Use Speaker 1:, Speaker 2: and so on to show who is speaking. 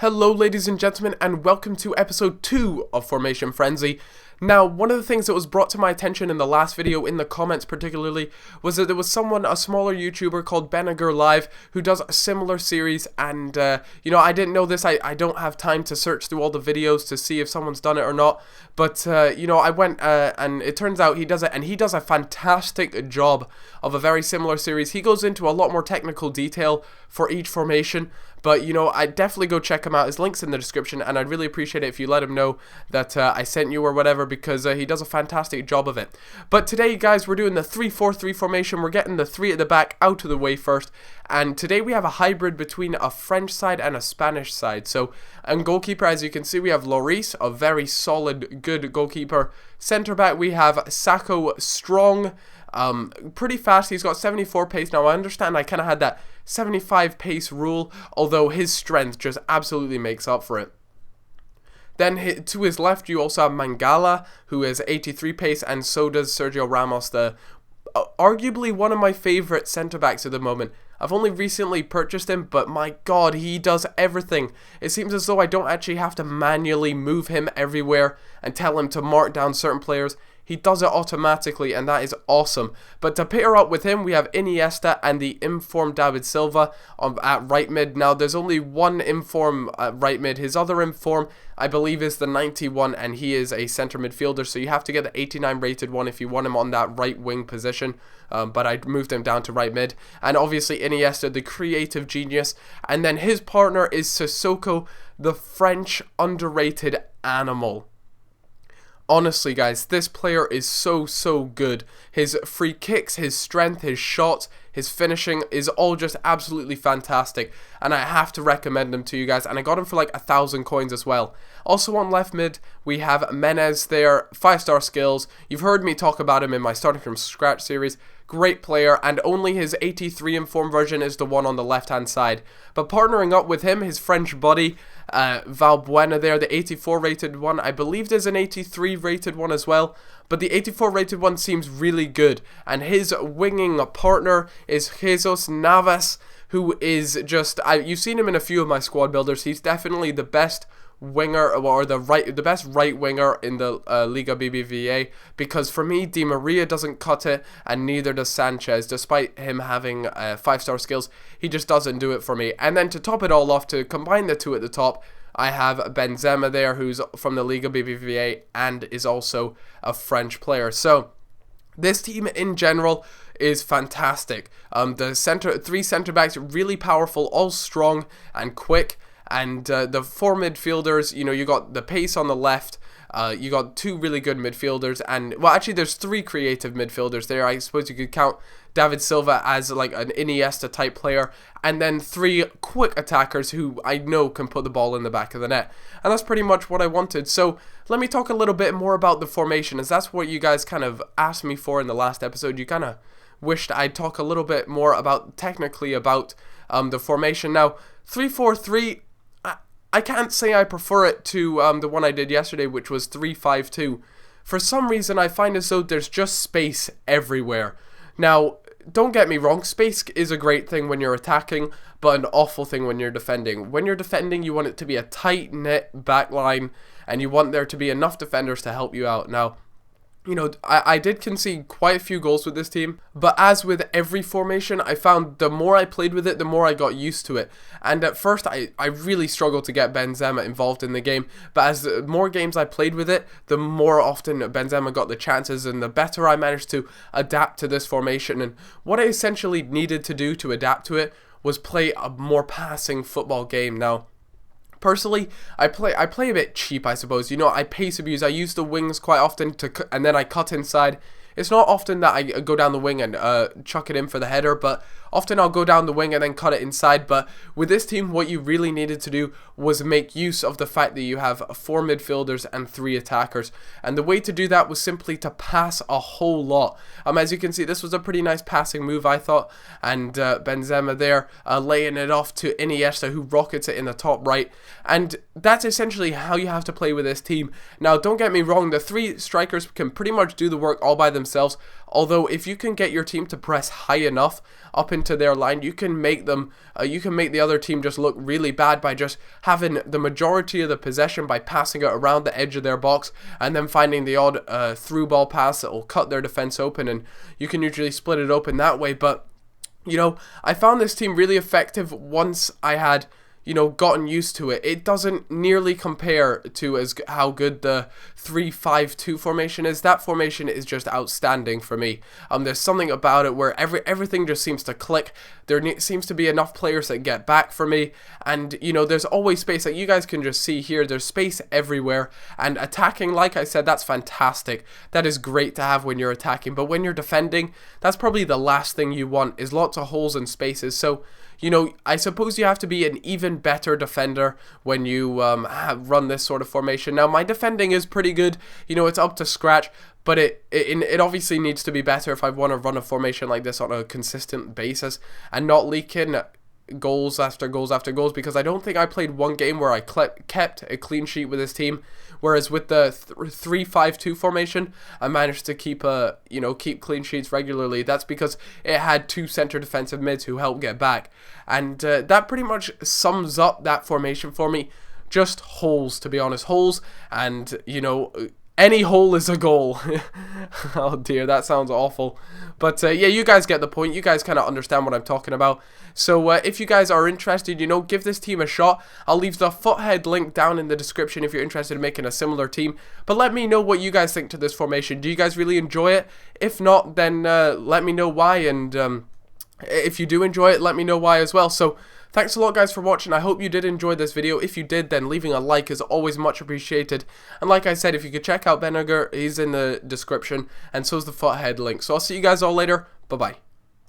Speaker 1: Hello ladies and gentlemen, and welcome to episode 2 of Formation Frenzy. Now, one of the things that was brought to my attention in the last video, in the comments particularly, was that there was someone, a smaller YouTuber called Benager Live, who does a similar series, and, I didn't know this. I don't have time to search through all the videos to see if someone's done it or not, but, I went, and it turns out he does it, and he does a fantastic job of a very similar series. He goes into a lot more technical detail for each formation, but, I'd definitely go check him out. His link's in the description, and I'd really appreciate it if you let him know that I sent you or whatever, because he does a fantastic job of it. But today, guys, we're doing the 3-4-3 formation. We're getting the 3 at the back out of the way first, and today we have a hybrid between a French side and a Spanish side. So, and goalkeeper, as you can see, we have Lloris, a very solid, good goalkeeper. Centre back, we have Sacco, strong, pretty fast. He's got 74 pace. Now, I understand I kind of had that 75 pace rule, although his strength just absolutely makes up for it. Then to his left, you also have Mangala, who is 83 pace, and so does Sergio Ramos, the arguably one of my favorite centre-backs at the moment. I've only recently purchased him, but my god, he does everything. It seems as though I don't actually have to manually move him everywhere and tell him to mark down certain players. He does it automatically, and that is awesome. But to pair up with him, we have Iniesta and the informed David Silva at right mid. Now, there's only one inform right mid. His other inform, I believe, is the 91, and he is a centre midfielder, so you have to get the 89 rated one if you want him on that right wing position. But I moved him down to right mid. And obviously Iniesta, the creative genius. And then his partner is Sissoko, the French underrated animal. Honestly, guys, this player is so good. His free kicks, his strength, his shots, his finishing is all just absolutely fantastic, and I have to recommend him to you guys, and I got him for like 1,000 coins as well. Also on left mid, we have Menez there, 5-star skills. You've heard me talk about him in my Starting From Scratch series. Great player, and only his 83 informed version is the one on the left hand side. But partnering up with him, his French buddy, Valbuena there, the 84 rated one. I believe there's an 83 rated one as well, but the 84 rated one seems really good. And his winging partner is Jesus Navas, who is just, you've seen him in a few of my squad builders. He's definitely the best winger, or the best right winger in the Liga BBVA, because for me, Di Maria doesn't cut it, and neither does Sanchez. Despite him having 5-star skills, he just doesn't do it for me. And then to top it all off, to combine the two at the top, I have Benzema there, who's from the Liga BBVA and is also a French player. So this team in general is fantastic. The three centre backs, really powerful, all strong and quick. And the 4 midfielders, you got the pace on the left, you got 2 really good midfielders, and, well, actually there's 3 creative midfielders there. I suppose you could count David Silva as like an Iniesta type player, and then 3 quick attackers who I know can put the ball in the back of the net. And that's pretty much what I wanted. So let me talk a little bit more about the formation, as that's what you guys kind of asked me for in the last episode. You kind of wished I'd talk a little bit more technically about the formation. Now, 3-4-3, I can't say I prefer it to the one I did yesterday, which was 3-5-2. For some reason, I find as though there's just space everywhere. Now, don't get me wrong, space is a great thing when you're attacking, but an awful thing when you're defending. When you're defending, you want it to be a tight-knit back line, and you want there to be enough defenders to help you out. Now, I did concede quite a few goals with this team, but as with every formation, I found the more I played with it, the more I got used to it. And at first, I really struggled to get Benzema involved in the game, but as the more games I played with it, the more often Benzema got the chances, and the better I managed to adapt to this formation. And what I essentially needed to do to adapt to it was play a more passing football game. Now, personally, I play a bit cheap, I suppose. I pace abuse. I use the wings quite often and then I cut inside. It's not often that I go down the wing and chuck it in for the header, but often I'll go down the wing and then cut it inside. But with this team, what you really needed to do was make use of the fact that you have 4 midfielders and 3 attackers. And the way to do that was simply to pass a whole lot. As you can see, this was a pretty nice passing move, I thought. And Benzema there laying it off to Iniesta, who rockets it in the top right. And that's essentially how you have to play with this team. Now, don't get me wrong, the 3 strikers can pretty much do the work all by themselves. Although if you can get your team to press high enough up into their line, you can make them, you can make the other team just look really bad by just having the majority of the possession by passing it around the edge of their box and then finding the odd through ball pass that will cut their defense open, and you can usually split it open that way. But you know, I found this team really effective once I had, you know, gotten used to it. It doesn't nearly compare to how good the 3-5-2 formation is. That formation is just outstanding for me. There's something about it where everything just seems to click. There seems to be enough players that get back for me, and you know, there's always space. Like you guys can just see here, there's space everywhere. And attacking, like I said, that's fantastic. That is great to have when you're attacking, but when you're defending, that's probably the last thing you want, is lots of holes and spaces. So you know, I suppose you have to be an even better defender when you run this sort of formation. Now, my defending is pretty good. You know, it's up to scratch, but it obviously needs to be better if I want to run a formation like this on a consistent basis and not leak in goals after goals after goals, because I don't think I played one game where I kept a clean sheet with this team, whereas with the 3-5-2 formation I managed to keep clean sheets regularly. That's because it had two center defensive mids who helped get back, and that pretty much sums up that formation for me. Just holes, to be honest, holes, and you know, any hole is a goal. Oh dear, that sounds awful. But yeah, you guys get the point. You guys kind of understand what I'm talking about. So if you guys are interested, you know, give this team a shot. I'll leave the Foothead link down in the description if you're interested in making a similar team. But let me know what you guys think to this formation. Do you guys really enjoy it? If not, then let me know why. And if you do enjoy it, let me know why as well. So thanks a lot, guys, for watching. I hope you did enjoy this video. If you did, then leaving a like is always much appreciated. And like I said, if you could check out Vinegar, he's in the description, and so is the Foothead link. So I'll see you guys all later. Bye-bye.